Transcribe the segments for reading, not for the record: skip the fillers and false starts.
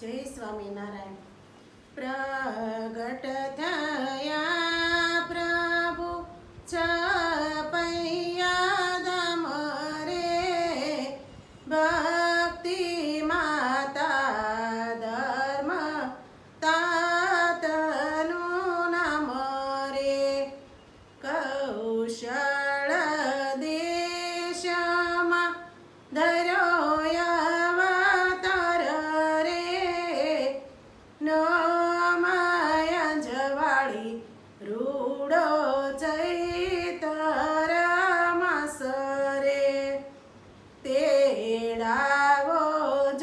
જય સ્વામિનારાયણ. પ્રગટ થયા પ્રભુ છપૈયા ધામ રે, ભક્તિ માતા ધર્મ તાતનું નામ રે. કૌશળ દેશમાં ધર્યો રૂડો ચૈતર માસરે, તેડાવો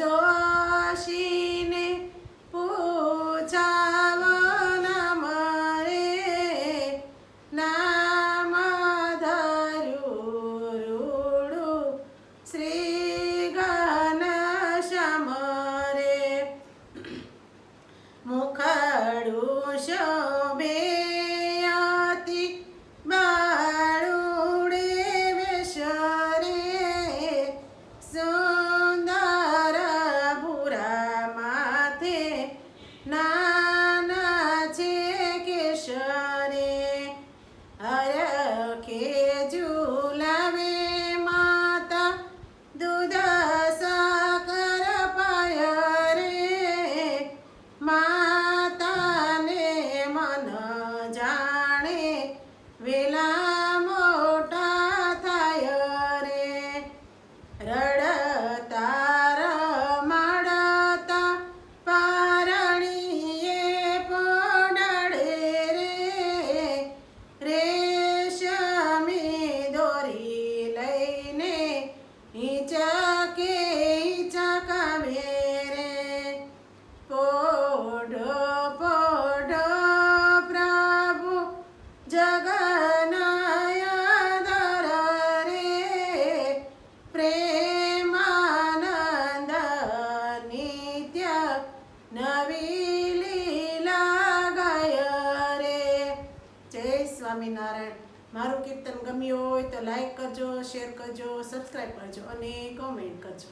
જોશીને પૂછાવો નામ રે. નામ ધર્યું રૂડું શ્રી ઘનશ્યામ રે. મુખડું શોભે વેલા મોટા થાય રે. રડતા રમાડતા પારણીએ પડે રે. રેશમી દોરી લઈને હિંચકે હિંચકાવે રે. પોઢો પોઢો પ્રભુ જગનાયદર રે. પ્રેમાનંદ નિત્ય નવી લીલા ગાય રે. જય સ્વામિનારાયણ. મારું કીર્તન ગમ્યું હોય તો લાઈક કરજો, શેર કરજો, સબસ્ક્રાઈબ કરજો અને કોમેન્ટ કરજો.